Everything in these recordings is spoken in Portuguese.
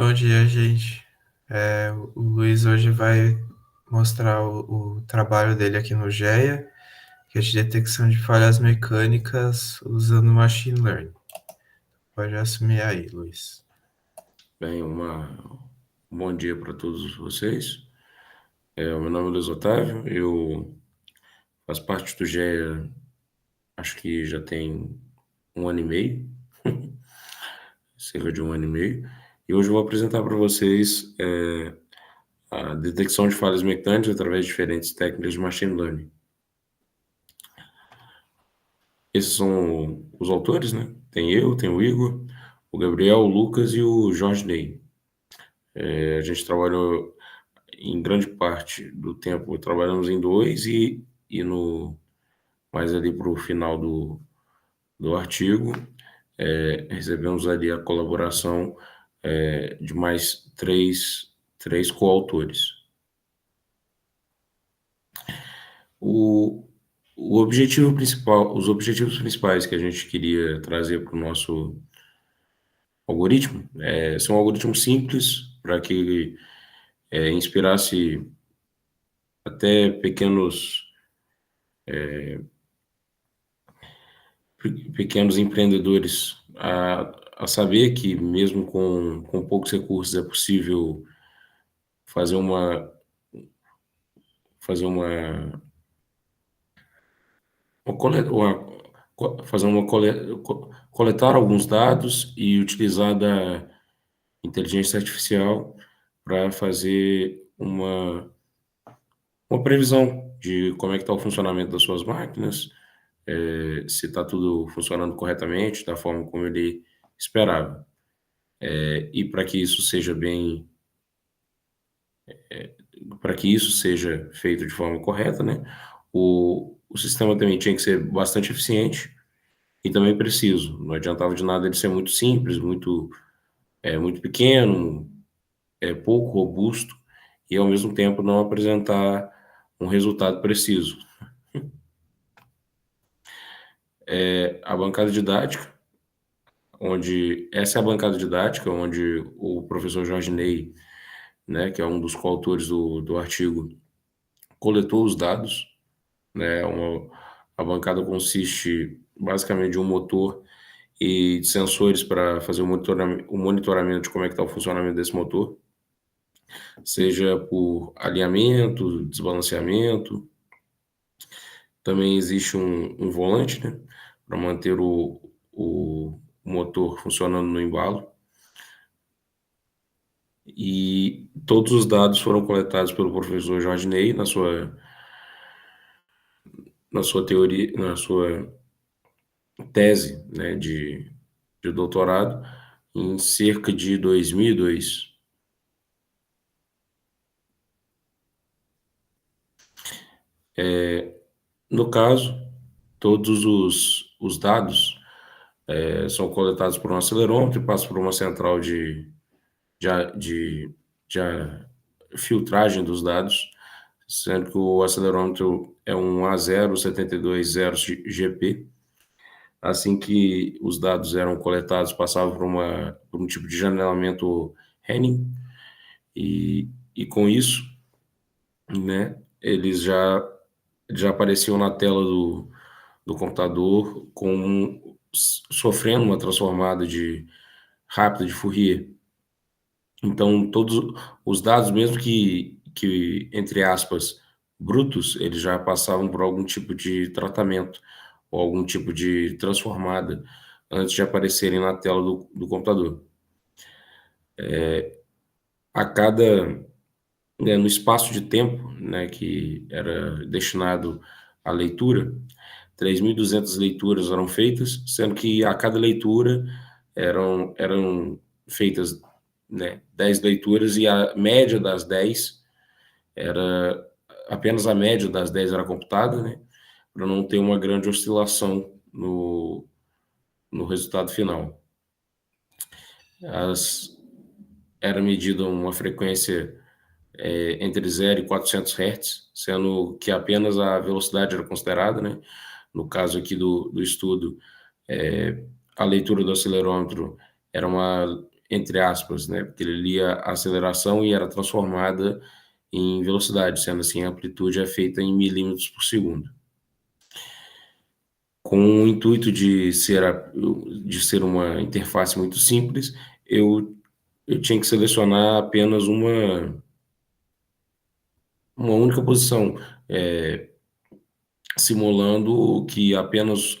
Bom dia, gente. O Luiz hoje vai mostrar o trabalho dele aqui no GEA, que é de detecção de falhas mecânicas usando Machine Learning. Pode assumir aí, Luiz. Bem, um bom dia para todos vocês. O meu nome é Luiz Otávio, eu faço parte do GEA, acho que já tem um ano e meio, cerca de um ano e meio, e hoje eu vou apresentar para vocês a detecção de falhas mecânicas através de diferentes técnicas de Machine Learning. Esses são os autores, né? Tem o Igor, o Gabriel, o Lucas e o Jorge Ney. A gente trabalhou em grande parte do tempo, trabalhamos em dois e no mais ali para o final do artigo, recebemos ali a colaboração de mais três coautores. O, o objetivo principal, os objetivos principais que a gente queria trazer para o nosso algoritmo são um algoritmo simples para que ele inspirasse até pequenos empreendedores a saber que mesmo com poucos recursos é possível fazer uma fazer fazer coletar alguns dados e utilizar da inteligência artificial para fazer uma previsão de como é que está o funcionamento das suas máquinas, se está tudo funcionando corretamente, da forma como ele esperava. E para que isso seja feito de forma correta, né, o sistema também tinha que ser bastante eficiente e também preciso. Não adiantava de nada ele ser muito simples, muito pequeno, pouco robusto e ao mesmo tempo não apresentar um resultado preciso. A bancada didática, onde essa é a bancada didática, onde o professor Jorge Ney, né, que é um dos coautores do artigo, coletou os dados, né, a bancada consiste basicamente de um motor e de sensores para fazer o monitoramento de como é que está o funcionamento desse motor, seja por alinhamento, desbalanceamento. Também existe um volante, né, para manter o motor funcionando no embalo. E todos os dados foram coletados pelo professor Jorge Ney na sua teoria, na sua tese, né, de doutorado, em cerca de 2002. No caso, todos os dados são coletados por um acelerômetro e passam por uma central de, a- de, filtragem dos dados, sendo que o acelerômetro é um A0720GP. Assim que os dados eram coletados, passavam por um tipo de janelamento Henning, e com isso, né, eles já apareciam na tela do computador sofrendo uma transformada rápida de Fourier. Então, todos os dados, mesmo que entre aspas, brutos, eles já passavam por algum tipo de tratamento ou algum tipo de transformada antes de aparecerem na tela do computador. A cada, no espaço de tempo, né, que era destinado à leitura, 3.200 leituras eram feitas, sendo que a cada leitura eram feitas, né, 10 leituras e a média das 10 era apenas a média das 10 era computada, né, para não ter uma grande oscilação no resultado final. As, Era medida uma frequência entre 0 e 400 Hz, sendo que apenas a velocidade era considerada, né? No caso aqui do estudo, a leitura do acelerômetro era entre aspas, né? Porque ele lia a aceleração e era transformada em velocidade, sendo assim a amplitude é feita em milímetros por segundo. Com o intuito de ser uma interface muito simples, eu tinha que selecionar apenas uma única posição, simulando que apenas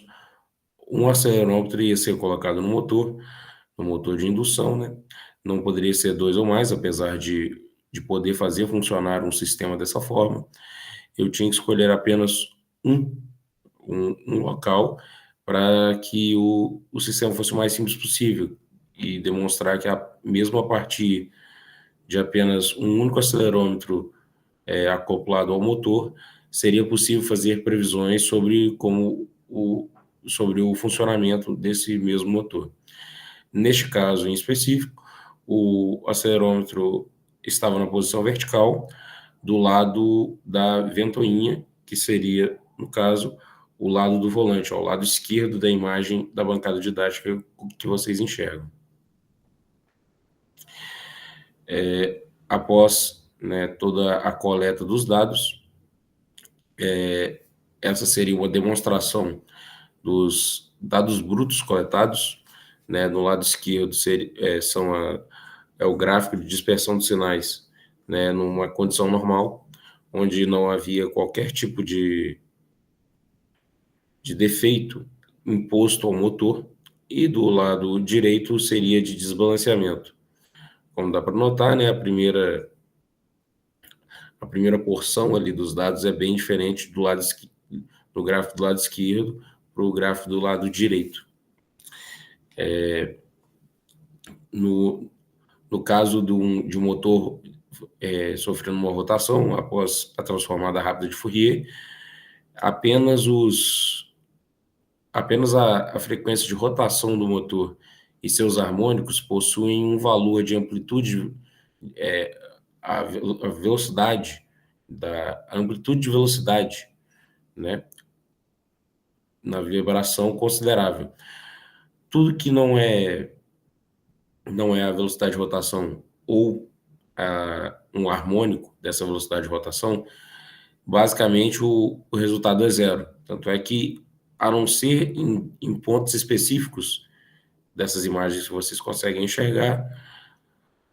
um acelerômetro ia ser colocado no motor de indução, né? Não poderia ser dois ou mais, apesar de poder fazer funcionar um sistema dessa forma. Eu tinha que escolher apenas um, um local para que o sistema fosse o mais simples possível e demonstrar que, mesmo a partir de apenas um único acelerômetro acoplado ao motor, seria possível fazer previsões sobre o funcionamento desse mesmo motor. Neste caso em específico, o acelerômetro estava na posição vertical, do lado da ventoinha, que seria, no caso, o lado do volante, ao lado esquerdo da imagem da bancada didática que vocês enxergam. Após, né, toda a coleta dos dados, essa seria uma demonstração dos dados brutos coletados, né? No lado esquerdo é o gráfico de dispersão dos sinais, né? Numa condição normal, onde não havia qualquer tipo de defeito imposto ao motor, e do lado direito seria de desbalanceamento. Como dá para notar, né? A primeira porção ali dos dados é bem diferente do gráfico do lado esquerdo para o gráfico do lado direito. No, no caso de um motor sofrendo uma rotação após a transformada rápida de Fourier, apenas a frequência de rotação do motor e seus harmônicos possuem um valor de amplitude, a velocidade, a amplitude de velocidade, né, na vibração considerável. Tudo que não é a velocidade de rotação ou um harmônico dessa velocidade de rotação, basicamente o resultado é zero. Tanto é que, a não ser em pontos específicos dessas imagens que vocês conseguem enxergar,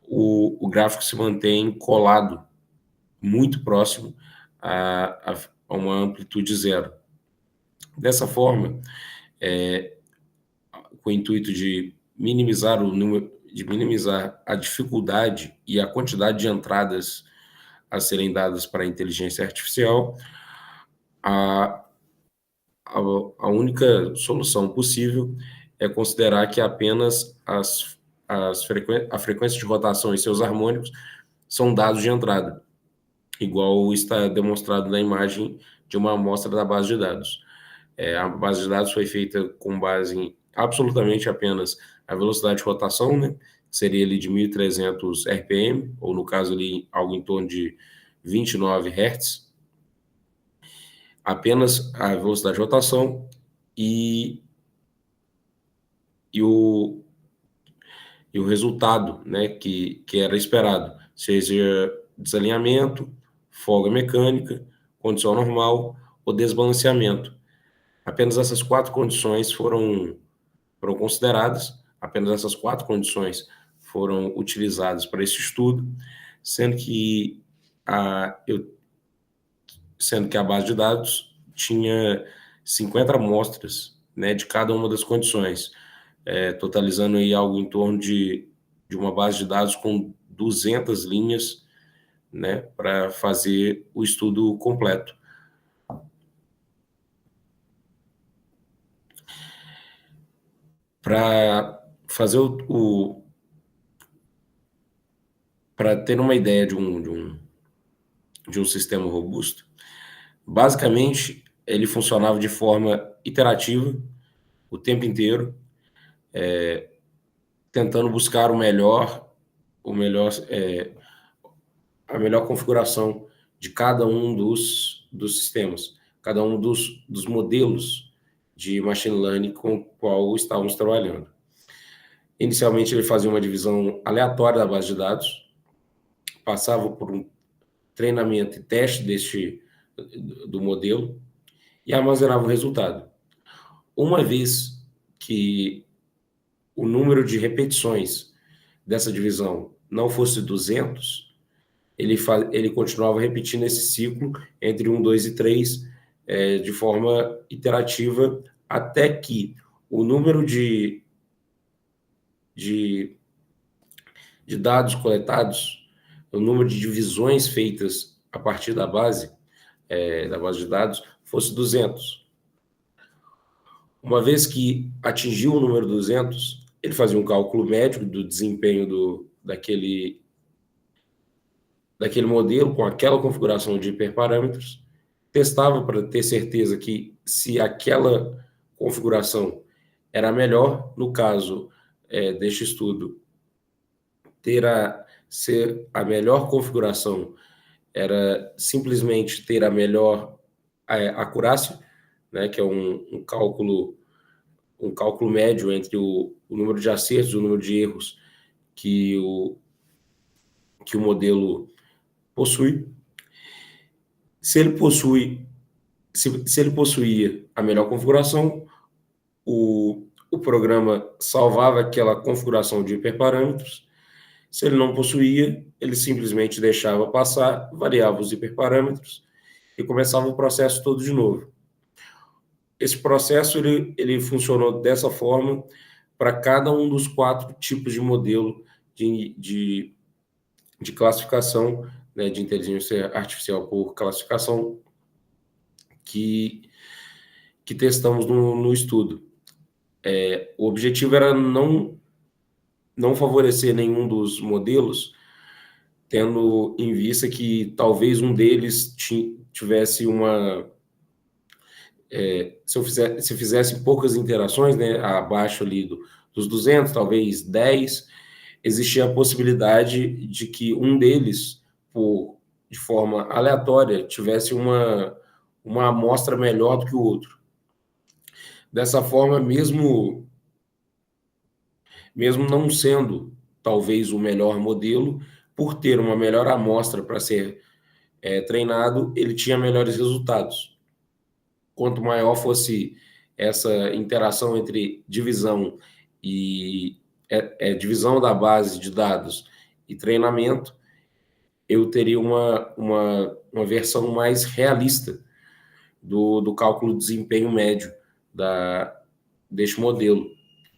o gráfico se mantém colado, muito próximo a uma amplitude zero. Dessa forma, com o intuito de minimizar o número, de minimizar a dificuldade e a quantidade de entradas a serem dadas para a inteligência artificial, a, a única solução possível é considerar que apenas a frequência de rotação e seus harmônicos são dados de entrada, igual está demonstrado na imagem de uma amostra da base de dados. A base de dados foi feita com base em absolutamente apenas a velocidade de rotação, né? Seria ali de 1.300 RPM, ou no caso ali algo em torno de 29 Hz. Apenas a velocidade de rotação e o resultado, né, que era esperado, seja desalinhamento, folga mecânica, condição normal ou desbalanceamento. Apenas essas quatro condições foram consideradas, apenas essas quatro condições foram utilizadas para esse estudo, sendo que a base de dados tinha 50 amostras, né, de cada uma das condições, totalizando aí algo em torno de uma base de dados com 200 linhas, né, para fazer o estudo completo. Para fazer para ter uma ideia de um sistema robusto, basicamente ele funcionava de forma iterativa o tempo inteiro, tentando buscar a melhor configuração de cada um dos sistemas, cada um dos modelos de machine learning com o qual estávamos trabalhando. Inicialmente, ele fazia uma divisão aleatória da base de dados, passava por um treinamento e teste do modelo e armazenava o resultado. Uma vez que o número de repetições dessa divisão não fosse 200, ele continuava repetindo esse ciclo entre 1, 2 e 3 de forma iterativa até que o número de, de dados coletados, o número de divisões feitas a partir da base de dados, fosse 200. Uma vez que atingiu o número 200, ele fazia um cálculo médio do desempenho daquele modelo com aquela configuração de hiperparâmetros, testava para ter certeza que se aquela configuração era melhor, no caso deste estudo, ser a melhor configuração era simplesmente ter a melhor acurácia, né, que é um cálculo médio entre o número de acertos e o número de erros que que o modelo possui. Se ele possui, se ele possuía a melhor configuração, o programa salvava aquela configuração de hiperparâmetros. Se ele não possuía, ele simplesmente deixava passar, variava os hiperparâmetros e começava o processo todo de novo. Esse processo ele funcionou dessa forma para cada um dos 4 tipos de modelo de classificação, né, de inteligência artificial por classificação que testamos no estudo. O objetivo era não favorecer nenhum dos modelos, tendo em vista que talvez um deles tivesse se eu fizesse poucas interações, né, abaixo ali dos 200, talvez 10, existia a possibilidade de que um deles, de forma aleatória, tivesse uma amostra melhor do que o outro. Dessa forma, mesmo não sendo talvez o melhor modelo, por ter uma melhor amostra para ser treinado, ele tinha melhores resultados. Quanto maior fosse essa interação entre divisão e divisão da base de dados e treinamento, eu teria uma versão mais realista do cálculo de desempenho médio deste modelo,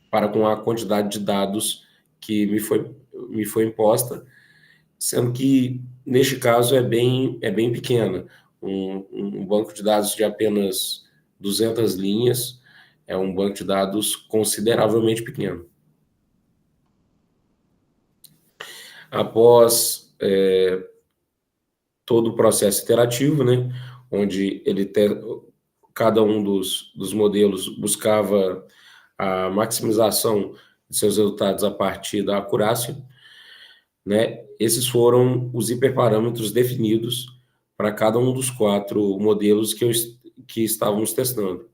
para com a quantidade de dados que me foi imposta, sendo que, neste caso, é bem pequena. Um banco de dados de apenas 200 linhas é um banco de dados consideravelmente pequeno. Após todo o processo iterativo, né, onde cada um dos modelos buscava a maximização de seus resultados a partir da acurácia, né, esses foram os hiperparâmetros definidos para cada um dos 4 modelos que estávamos testando.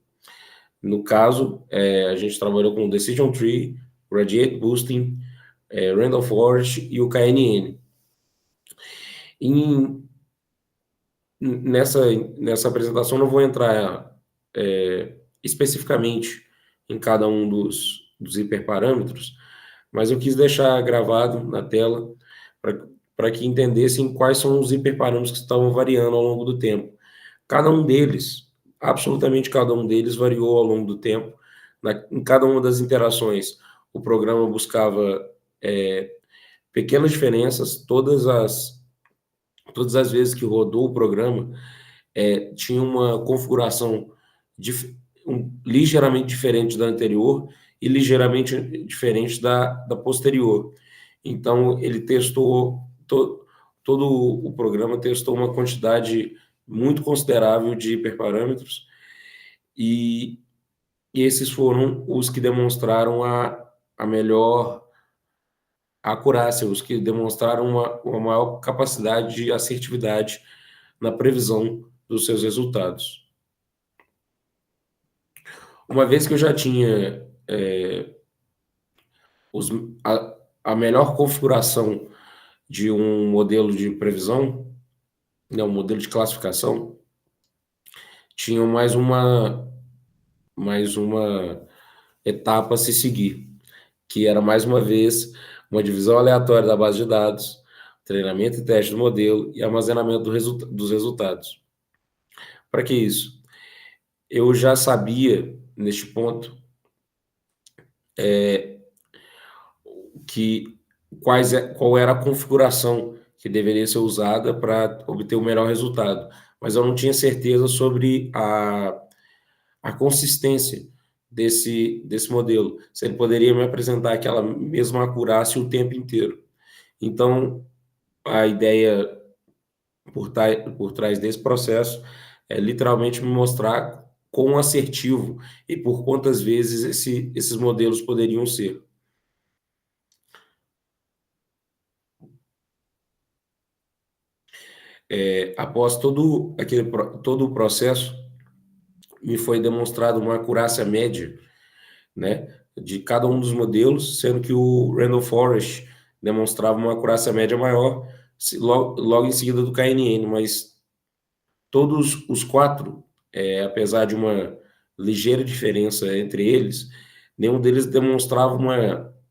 No caso, a gente trabalhou com Decision Tree, Radiate Boosting, Random Forest e o KNN. Nessa apresentação, não vou entrar especificamente em cada um dos hiperparâmetros, mas eu quis deixar gravado na tela para que entendessem quais são os hiperparâmetros que estavam variando ao longo do tempo. Cada um deles, absolutamente cada um deles, variou ao longo do tempo. Em cada uma das interações, o programa buscava pequenas diferenças. Todas as vezes que rodou o programa, tinha uma configuração ligeiramente diferente da anterior e ligeiramente diferente da posterior. Então, ele testou, todo o programa testou uma quantidade muito considerável de hiperparâmetros e esses foram os que demonstraram a melhor acurácia, os que demonstraram uma maior capacidade de assertividade na previsão dos seus resultados. Uma vez que eu já tinha os, a melhor configuração de um modelo de previsão, né, um modelo de classificação, tinha mais uma etapa a se seguir, que era, mais uma vez, uma divisão aleatória da base de dados, treinamento e teste do modelo e armazenamento dos resultados. Para que isso? Eu já sabia, neste ponto, que qual era a configuração que deveria ser usada para obter o melhor resultado, mas eu não tinha certeza sobre a consistência desse modelo, se ele poderia me apresentar aquela mesma acurácia o tempo inteiro. Então, a ideia por trás desse processo é literalmente me mostrar quão assertivo e por quantas vezes esses modelos poderiam ser. Após todo o processo, me foi demonstrado uma acurácia média, né, de cada um dos modelos, sendo que o Randall Forest demonstrava uma acurácia média maior, logo em seguida do KNN, mas todos os quatro, apesar de uma ligeira diferença entre eles, nenhum deles demonstrava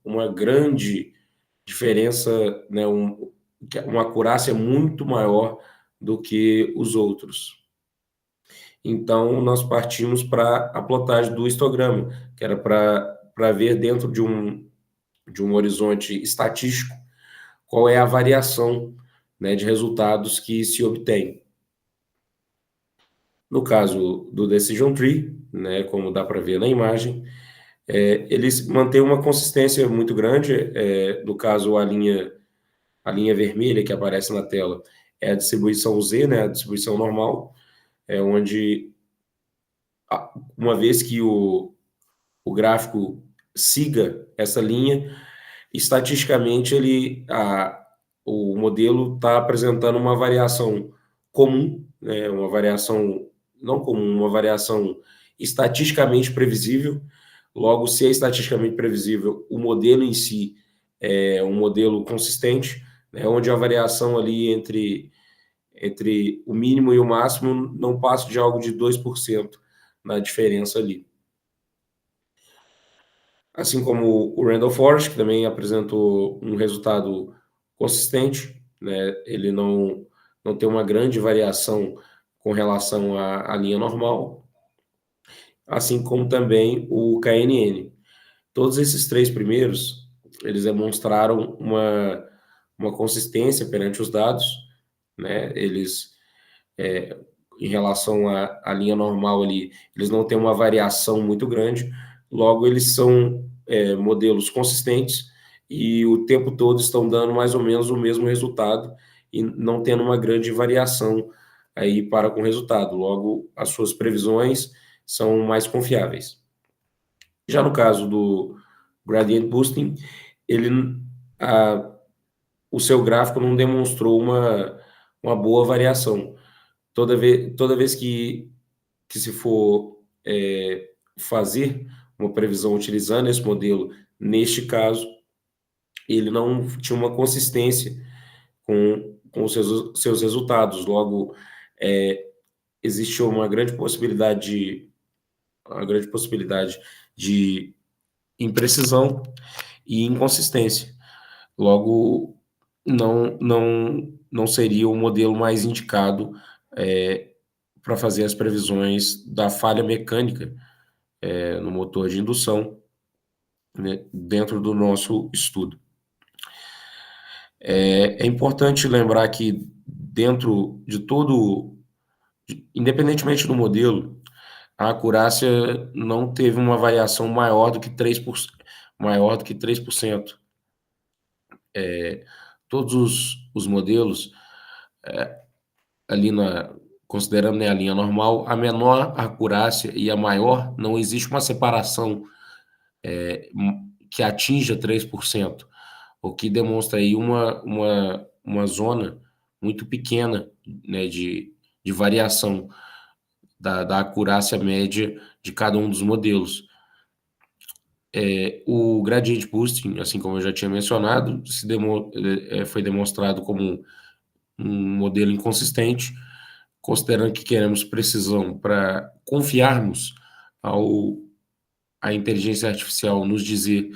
uma grande diferença, né, uma acurácia muito maior do que os outros. Então, nós partimos para a plotagem do histograma, que era para ver dentro de um horizonte estatístico qual é a variação, né, de resultados que se obtém. No caso do Decision Tree, né, como dá para ver na imagem, eles mantêm uma consistência muito grande. No caso, a linha vermelha que aparece na tela é a distribuição Z, né, a distribuição normal, onde, uma vez que o gráfico siga essa linha, estatisticamente o modelo está apresentando uma variação comum, né, uma variação não comum, uma variação estatisticamente previsível. Logo, se é estatisticamente previsível, o modelo em si é um modelo consistente, né, onde a variação ali entre o mínimo e o máximo não passa de algo de 2% na diferença ali. Assim como o Randall Forest, que também apresentou um resultado consistente, né? Ele não tem uma grande variação com relação à linha normal, assim como também o KNN. Todos esses três primeiros, eles demonstraram uma consistência perante os dados, né? Eles, em relação à linha normal ali, eles não têm uma variação muito grande, logo eles são modelos consistentes e o tempo todo estão dando mais ou menos o mesmo resultado e não tendo uma grande variação aí para com o resultado, logo as suas previsões são mais confiáveis. Já no caso do Gradient Boosting, ele, a, o seu gráfico não demonstrou uma boa variação. Toda vez que se for fazer uma previsão utilizando esse modelo, neste caso, ele não tinha uma consistência com os seus resultados. Logo, existe uma grande possibilidade de imprecisão e inconsistência. Logo, não seria o modelo mais indicado para fazer as previsões da falha mecânica no motor de indução, né, dentro do nosso estudo. É importante lembrar que dentro de todo, independentemente do modelo, a acurácia não teve uma variação maior do que 3%. Maior do que 3%. Todos os modelos, ali considerando, né, a linha normal, a menor acurácia e a maior, não existe uma separação que atinja 3%, o que demonstra aí uma zona muito pequena, né, de variação da acurácia média de cada um dos modelos. O gradient boosting, assim como eu já tinha mencionado, foi demonstrado como um modelo inconsistente, considerando que queremos precisão para confiarmos ao a inteligência artificial nos dizer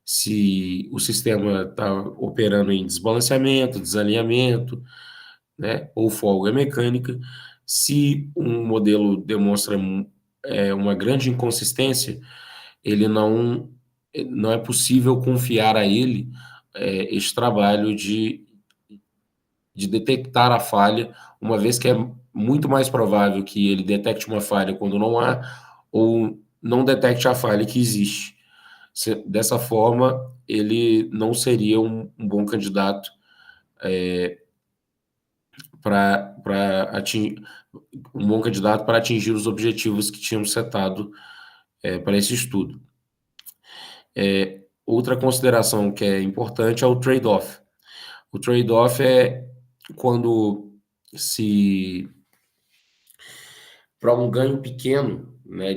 se o sistema está operando em desbalanceamento, desalinhamento, né, ou folga mecânica. Se um modelo demonstra uma grande inconsistência, ele não é possível confiar a ele este trabalho de detectar a falha, uma vez que é muito mais provável que ele detecte uma falha quando não há, ou não detecte a falha que existe. Dessa forma, ele não seria um bom candidato para atingir um bom candidato para atingir os objetivos que tínhamos setado para esse estudo. Outra consideração que é importante é o trade-off. O trade-off é quando se para um ganho pequeno, né,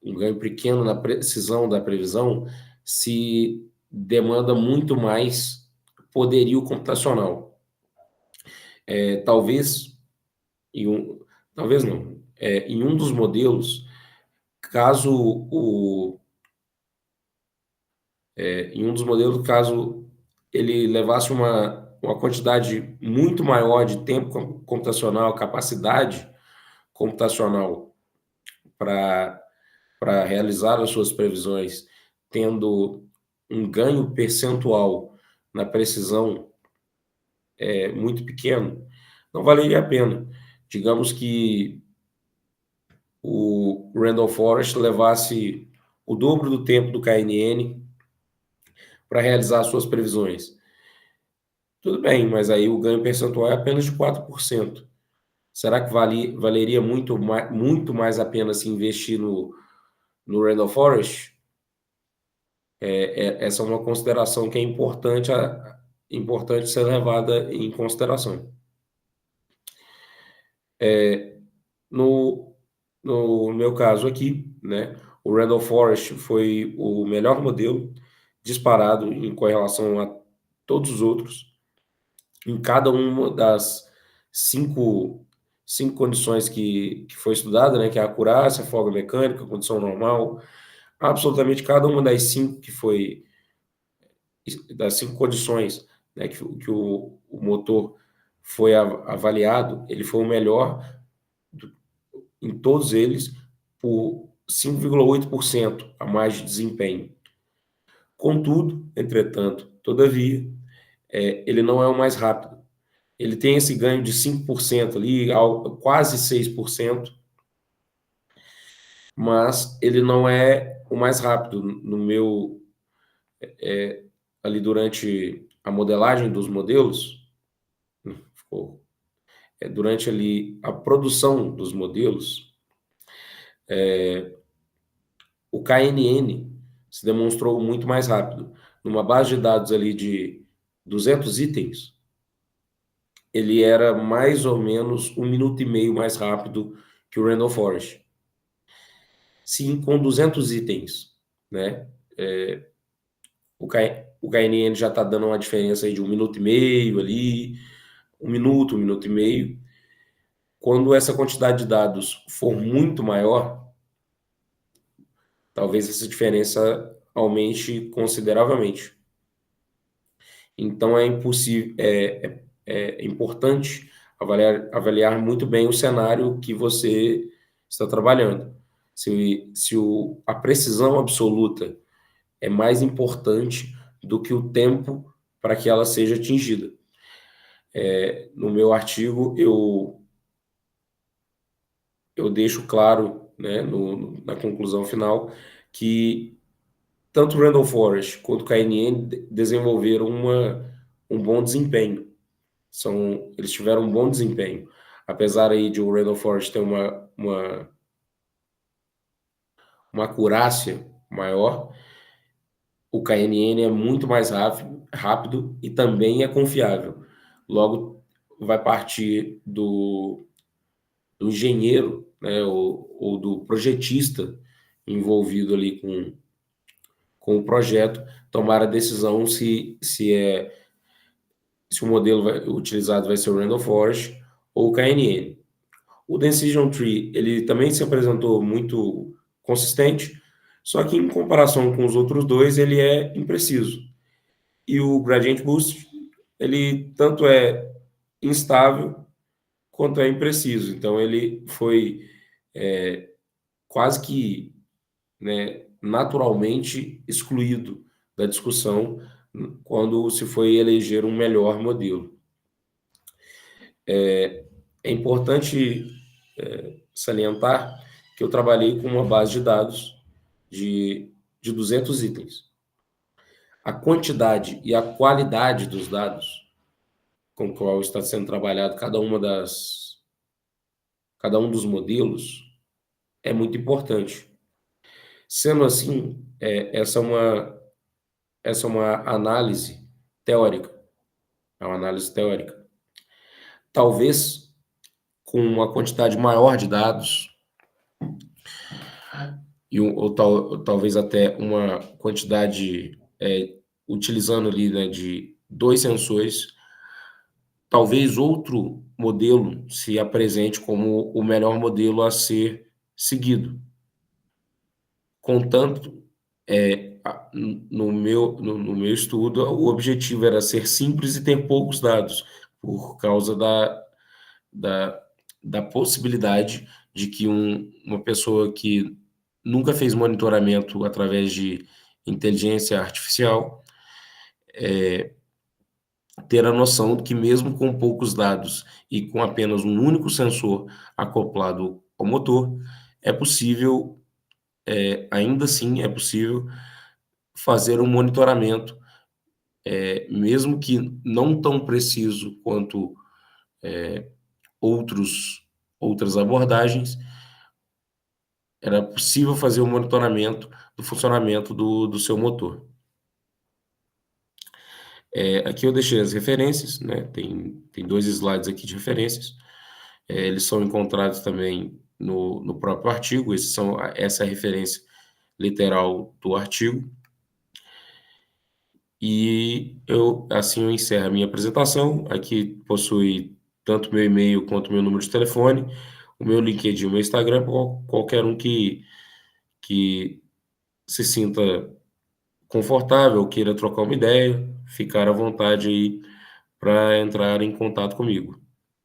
um ganho pequeno na precisão da previsão, se demanda muito mais poderio computacional. Talvez em um, talvez não, em um dos modelos, caso em um dos modelos, caso ele levasse uma quantidade muito maior de tempo computacional, capacidade computacional para realizar as suas previsões, tendo um ganho percentual na precisão muito pequeno, não valeria a pena. Digamos que o Randall Forest levasse o dobro do tempo do KNN para realizar suas previsões. Tudo bem, mas aí o ganho percentual é apenas de 4%. Será que valeria muito mais a pena se investir no Randall Forest? Essa é uma consideração que é importante ser levada em consideração. No, no meu caso aqui, né, o Randall Forest foi o melhor modelo disparado em correlação a todos os outros, em cada uma das cinco condições que foi estudada, né, que é a acurácia, a folga mecânica, condição normal, absolutamente cada uma das cinco condições, né, que o motor foi avaliado, ele foi o melhor em todos eles por 5,8% a mais de desempenho. Contudo, entretanto, todavia, ele não é o mais rápido. Ele tem esse ganho de 5% ali, quase 6%, mas ele não é o mais rápido. No meu, ali durante a modelagem dos modelos, ficou, durante ali a produção dos modelos, o KNN se demonstrou muito mais rápido. Numa base de dados ali de 200 itens, ele era mais ou menos 1 minuto e meio mais rápido que o Randall Forest. Sim, com 200 itens, né? O KNN já está dando uma diferença aí de 1 minuto e meio ali, 1 minuto e meio. Quando essa quantidade de dados for muito maior, talvez essa diferença aumente consideravelmente. Então é importante avaliar muito bem o cenário que você está trabalhando. A precisão absoluta é mais importante do que o tempo para que ela seja atingida. No meu artigo, eu deixo claro, né, na conclusão final, que tanto o Randall Forest quanto o KNN desenvolveram um bom desempenho. Eles tiveram um bom desempenho. Apesar aí de o Randall Forest ter uma acurácia maior, o KNN é muito mais rápido e também é confiável. Logo, vai partir do engenheiro, né, ou do projetista envolvido ali com o projeto, tomar a decisão se o modelo utilizado vai ser o Randall Forest ou o KNN. O Decision Tree, ele também se apresentou muito consistente, só que em comparação com os outros dois, ele é impreciso. E o Gradient Boost, ele tanto é instável quanto é impreciso. Então, ele foi quase que, né, naturalmente excluído da discussão quando se foi eleger um melhor modelo. É importante salientar que eu trabalhei com uma base de dados de 200 itens. A quantidade e a qualidade dos dados com o qual está sendo trabalhado cada um dos modelos é muito importante. Sendo assim, essa é uma análise teórica, é uma análise teórica. Talvez com uma quantidade maior de dados ou talvez até uma quantidade utilizando ali, né, de 2 sensores, talvez outro modelo se apresente como o melhor modelo a ser seguido. Contanto, no meu estudo, o objetivo era ser simples e ter poucos dados, por causa da, da possibilidade de que uma pessoa que nunca fez monitoramento através de inteligência artificial ter a noção de que mesmo com poucos dados e com apenas um único sensor acoplado ao motor, é possível, ainda assim é possível fazer um monitoramento, mesmo que não tão preciso quanto outras abordagens, era possível fazer o monitoramento do funcionamento do seu motor. Aqui eu deixei as referências, né? Tem 2 slides aqui de referências. Eles são encontrados também no próprio artigo. Essa é a referência literal do artigo. E assim eu encerro a minha apresentação. Aqui possui tanto meu e-mail quanto meu número de telefone, o meu LinkedIn, o meu Instagram, para qualquer um que se sinta confortável, queira trocar uma ideia, ficar à vontade aí para entrar em contato comigo.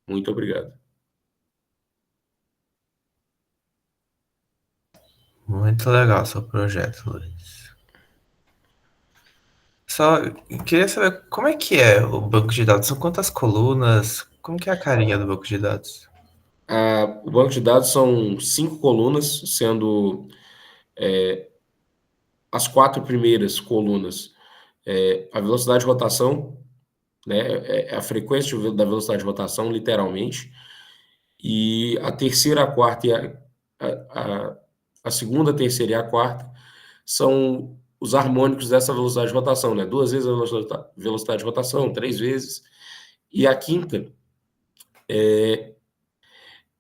Muito obrigado. Muito legal seu projeto, Luiz. Só queria saber como é que é o banco de dados? São quantas colunas? Como que é a carinha do banco de dados? O banco de dados são 5 colunas, sendo as 4 primeiras colunas a velocidade de rotação, né, a frequência da velocidade de rotação, literalmente, e a terceira, a quarta e a segunda, a terceira e a quarta são os harmônicos dessa velocidade de rotação, né? 2 vezes a velocidade de rotação, 3 vezes, e a quinta é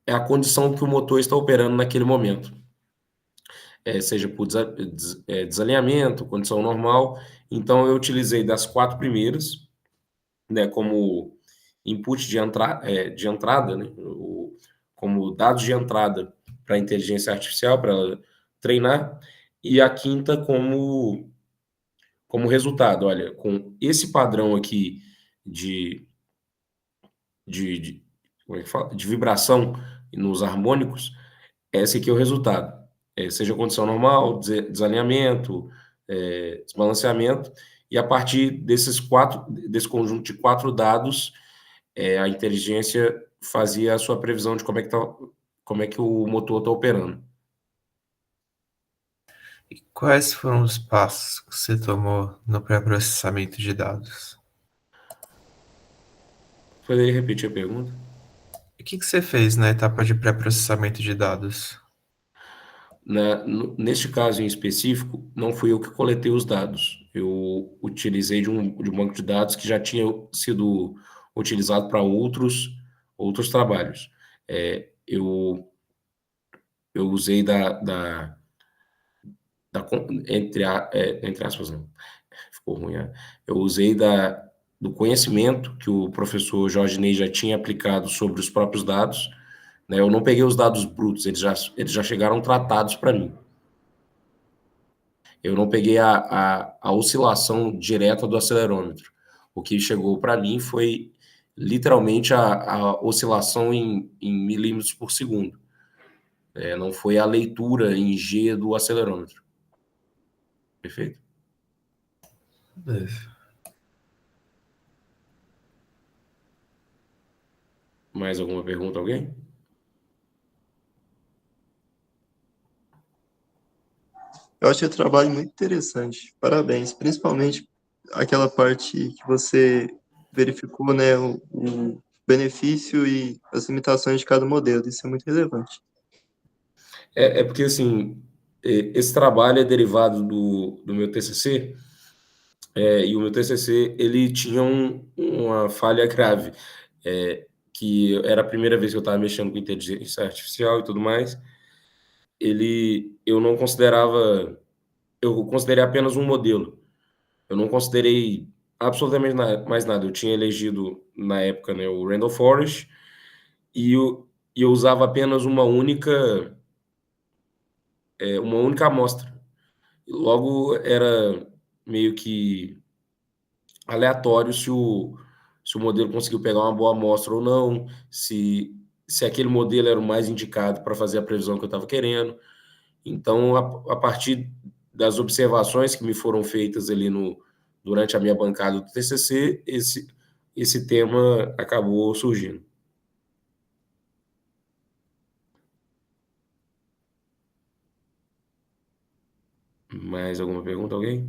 a condição que o motor está operando naquele momento, seja por desalinhamento, condição normal. Então, eu utilizei das 4 primeiras, né, como input de entrada, né, como dados de entrada para a inteligência artificial, para ela treinar, e a quinta como resultado. Olha, com esse padrão aqui de, como é que fala? De vibração nos harmônicos, esse aqui é o resultado. Seja condição normal, desalinhamento, desbalanceamento, e a partir desse conjunto de 4 dados, a inteligência fazia a sua previsão de como é que o motor está operando. E quais foram os passos que você tomou no pré-processamento de dados? Poderia repetir a pergunta? E o que você fez na etapa de pré-processamento de dados? Neste caso em específico, não fui eu que coletei os dados. Eu utilizei de um banco de dados que já tinha sido utilizado para outros trabalhos. Eu usei entre aspas, não, ficou ruim, eu usei do conhecimento que o professor Jorge Ney já tinha aplicado sobre os próprios dados, né? Eu não peguei os dados brutos, eles já chegaram tratados para mim. Eu não peguei a oscilação direta do acelerômetro. O que chegou para mim foi literalmente a oscilação em milímetros por segundo. Não foi a leitura em G do acelerômetro. Perfeito? Beleza. Mais alguma pergunta, alguém? Eu achei o trabalho muito interessante. Parabéns. Principalmente aquela parte que você verificou, né, o benefício e as limitações de cada modelo. Isso é muito relevante. É porque, assim, esse trabalho é derivado do meu TCC, e o meu TCC, ele tinha uma falha grave, que era a primeira vez que eu estava mexendo com inteligência artificial e tudo mais. Eu não considerava, eu considerei apenas um modelo. Eu não considerei absolutamente mais nada. Eu tinha elegido, na época, né, o Randall Forest, e eu usava apenas uma única amostra. Logo, era meio que aleatório se o modelo conseguiu pegar uma boa amostra ou não, se aquele modelo era o mais indicado para fazer a previsão que eu estava querendo. Então, a partir das observações que me foram feitas ali durante a minha bancada do TCC, esse tema acabou surgindo. Mais alguma pergunta, alguém?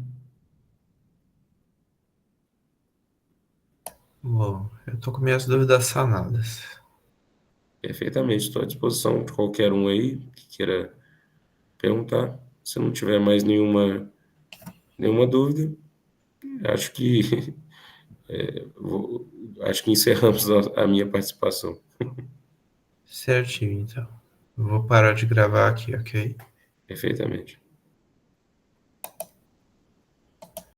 Bom, eu tô com minhas dúvidas sanadas. Perfeitamente, estou à disposição de qualquer um aí que queira perguntar. Se não tiver mais nenhuma dúvida, acho que acho que encerramos a minha participação. Certinho, então. Eu vou parar de gravar aqui, ok? Perfeitamente.